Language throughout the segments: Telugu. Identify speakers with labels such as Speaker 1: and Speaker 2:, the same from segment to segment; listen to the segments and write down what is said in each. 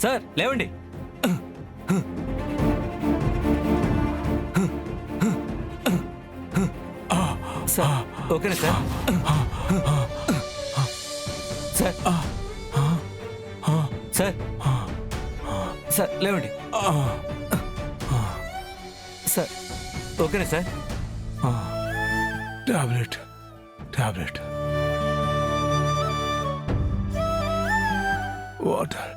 Speaker 1: సార్ లేవండి. సార్ ఓకేనా సార్? సార్ సార్ సార్ లేవండి. సార్ ఓకేనా సార్?
Speaker 2: Tablet water.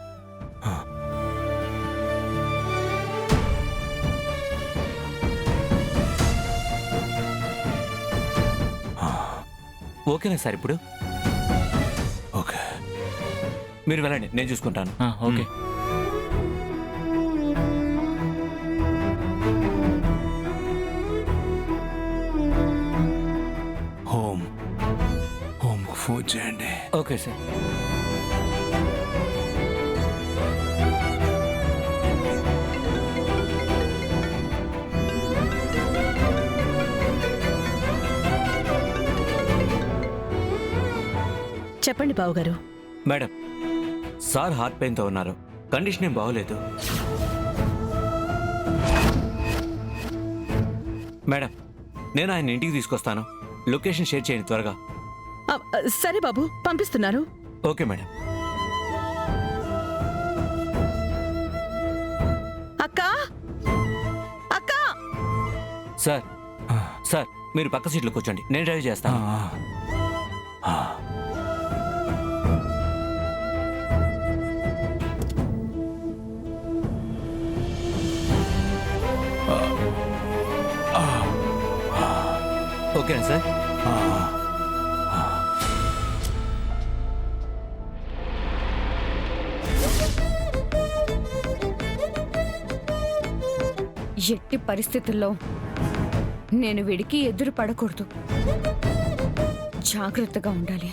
Speaker 1: ఓకేనా సార్ ఇప్పుడు?
Speaker 2: ఓకే,
Speaker 1: మీరు వెళ్ళండి, నేను చూసుకుంటాను.
Speaker 3: ఓకే.
Speaker 2: హోమ్కు ఫోన్ చేయండి.
Speaker 1: Okay sir.
Speaker 4: చెప్పండి బావగారు.
Speaker 1: మేడం, సార్ హార్ట్ పెయిన్తో ఉన్నారు, కండిషన్ ఏం బాగోలేదు. మేడం, నేను ఆయన ఇంటికి తీసుకొస్తాను, లొకేషన్ షేర్ చేయండి త్వరగా.
Speaker 4: సరే బాబు, పంపిస్తున్నారు.
Speaker 1: Okay madam.
Speaker 4: అక్కా అక్కా.
Speaker 1: సార్ సార్ మీరు పక్క సీట్లో కూర్చోండి, నేను డ్రైవ్ చేస్తాను. ఓకేనా సార్?
Speaker 5: ఎట్టి పరిస్థితుల్లో నేను వీడికి ఎదురు పడకూడదు. జాగ్రత్తగా ఉండాలి.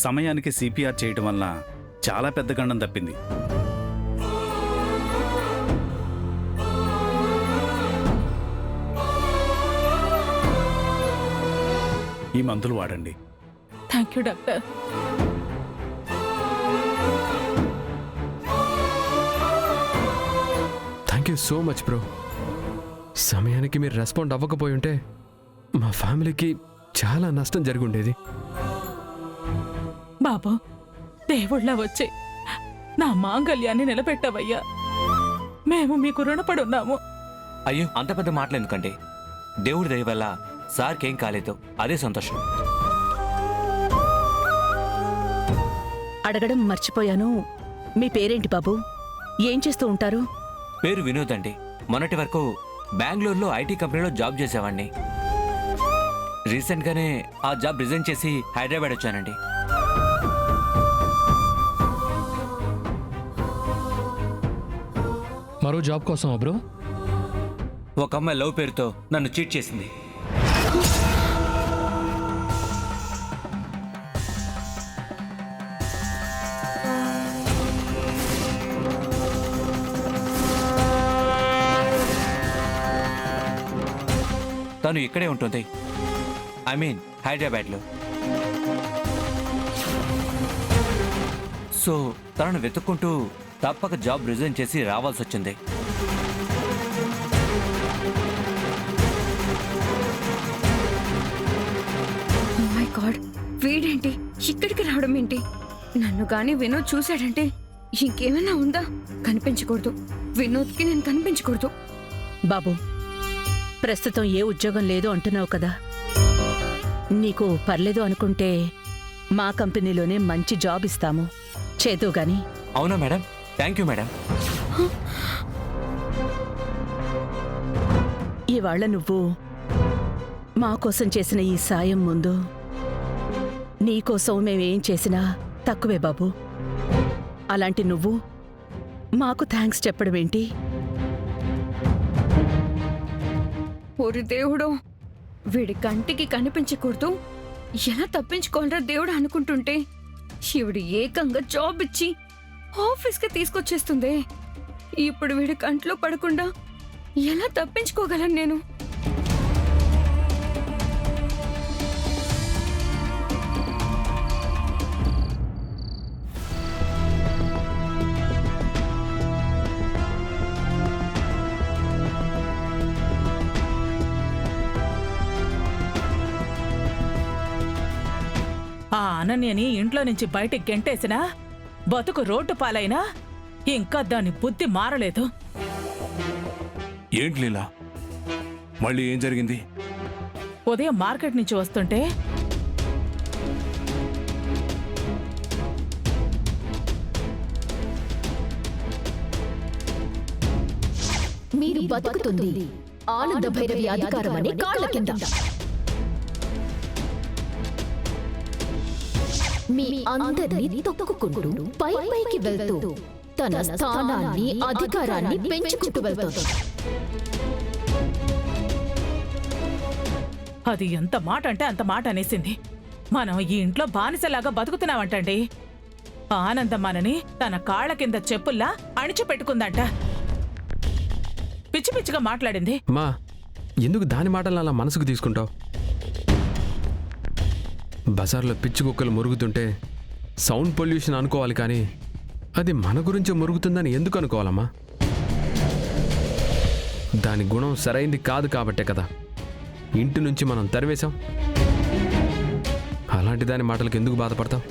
Speaker 3: సమయానికి సిపిఆర్ చేయడం వల్ల చాలా పెద్ద గండం తప్పింది. ఈ మందులు వాడండి.
Speaker 6: Thank you doctor.
Speaker 7: Thank you so much bro. సమయానికి మీరు రెస్పాండ్ అవ్వకపోయి ఉంటే మా ఫ్యామిలీకి చాలా నష్టం జరిగి ఉండేది.
Speaker 6: బాబు, దేవుళ్ళ వచ్చి నా మాంగళ్యాన్ని నిలబెట్టవయ్యా. మేము మీకు రుణపడున్నాము.
Speaker 1: అయ్యో, అంత పెద్ద మాటలు ఎందుకండి? దేవుడి దయ వల్ల సార్కేం కాలేదు, అదే సంతోషం.
Speaker 4: అడగడం మర్చిపోయాను, మీ పేరేంటి బాబు? ఏం చేస్తూ ఉంటారు?
Speaker 1: పేరు వినోద్ అండి. మొన్నటి వరకు బెంగళూరులో ఐటీ కంపెనీలో జాబ్ చేసేవాడిని. రీసెంట్గానే ఆ జాబ్ రిజైన్ చేసి హైదరాబాద్ వచ్చానండి.
Speaker 8: మరో జాబ్ కోసం బ్రో?
Speaker 1: ఒక అమ్మాయి లవ్ పేరుతో నన్ను చీట్ చేసింది. తను ఇక్కడే ఉంటుంది, ఐ మీన్ హైదరాబాద్లో. సో తనను వెతుక్కుంటూ తప్పక జాబ్ రిజైన్ చేసి రావాల్సి వచ్చింది.
Speaker 5: మై గాడ్, వీడేంటి ఇక్కడికి రావడం ఏంటి? నన్ను గాని వినోద్ చూశాడంటే ఇంకేమైనా ఉందా? కనిపించకూడదు, వినోద్కి నేను కనిపించకూడదు.
Speaker 4: బాబు, ప్రస్తుతం ఏ ఉద్యోగం లేదు అంటున్నావు కదా, నీకు పర్లేదు అనుకుంటే మా కంపెనీలోనే మంచి జాబ్ ఇస్తాము, చేదు గాని.
Speaker 1: అవునా మేడం? Thank you madam.
Speaker 4: ఇవాళ నువ్వు మా కోసం చేసిన ఈ సాయం ముందు నీకోసం మేమేం చేసినా తక్కువే బాబు. అలాంటి నువ్వు మాకు థ్యాంక్స్ చెప్పడమేంటి?
Speaker 5: ఓరి దేవుడో, వీడి కంటికి కనిపించకూడదు, ఎలా తప్పించుకోవాలరా దేవుడు అనుకుంటుంటే శివుడు ఏకంగా జాబ్ ఇచ్చి ఆఫీస్కి తీసుకొచ్చేస్తుందే. ఇప్పుడు వీడి కంట్లో పడకుండా ఎలా తప్పించుకోగలను నేను?
Speaker 6: ఆ అనన్యని ఇంట్లో నుంచి బయటికి గెంటేసినా, బతుకు రోడ్డు పాలైనా ఇంకా దాని బుద్ధి మారలేదు.
Speaker 2: ఏంటి లీలా, మళ్ళీ ఏం జరిగింది?
Speaker 6: ఉదయం మార్కెట్ నుంచి వస్తుంటే
Speaker 8: మీరు బతుకుతుంది ఆనంద భైరవి అధికారం అనే కాళ్ళ కింద. మీ అందరినీ తొక్కుకుంటూ పై పైకి వెళ్తూ తన స్థానాన్ని అధికారాన్ని పెంచుకుంటూ వెళ్తుంది.
Speaker 6: అది ఎంత మాట అంటే అంత మాట అనేసింది. మనం ఈ ఇంట్లో బానిసలాగా బతుకుతున్నామంటండి. ఆనందం మనని తన కాళ్ళ కింద చెప్పుల్లా అణిచిపెట్టుకుందంట. పిచ్చి పిచ్చిగా మాట్లాడింది.
Speaker 7: మా ఎందుకు దాని మాటలు అలా మనసుకు తీసుకుంటావు? బజార్లో పిచ్చి కుక్కలు మురుగుతుంటే సౌండ్ పొల్యూషన్ అనుకోవాలి, కానీ అది మన గురించి మురుగుతుందని ఎందుకు అనుకోవాలమ్మా? దాని గుణం సరైంది కాదు కాబట్టే కదా ఇంటి నుంచి మనం తరివేశాం. అలాంటి దాని మాటలకు ఎందుకు బాధపడతాం?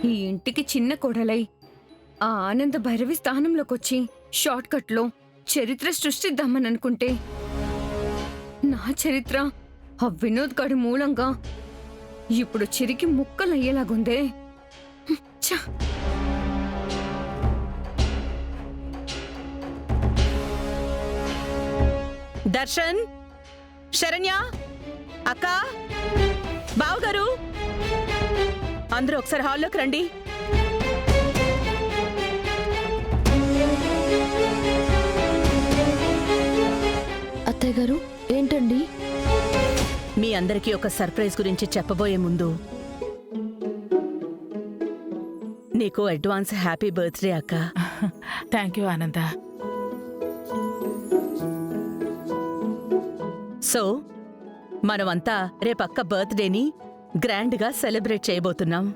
Speaker 5: ఈ ఇంటికి చిన్న కోడలై ఆ ఆనంద భైరవి స్థానంలోకొచ్చి షార్ట్ కట్ లో చరిత్ర సృష్టిద్దామని అనుకుంటే నా చరిత్ర ఆ వినోద్ గాడి మూలంగా ఇప్పుడు చిరికి ముక్కలయ్యేలాగుందే. ఛ!
Speaker 4: దర్శన్, శరణ్య, అక్క, బావగారు, అందరూ ఒకసారి హాల్లోకి రండి.
Speaker 8: అత్తయ్య గారు, ఏంటండి?
Speaker 4: మీ అందరికీ ఒక సర్ప్రైజ్ గురించి చెప్పబోయే ముందు నీకు అడ్వాన్స్ హ్యాపీ బర్త్డే అక్క.
Speaker 6: థ్యాంక్ యూ ఆనంద.
Speaker 4: సో మనమంతా రేపక్క బర్త్డేని గ్రాండ్గా సెలబ్రేట్ చేయబోతున్నాం.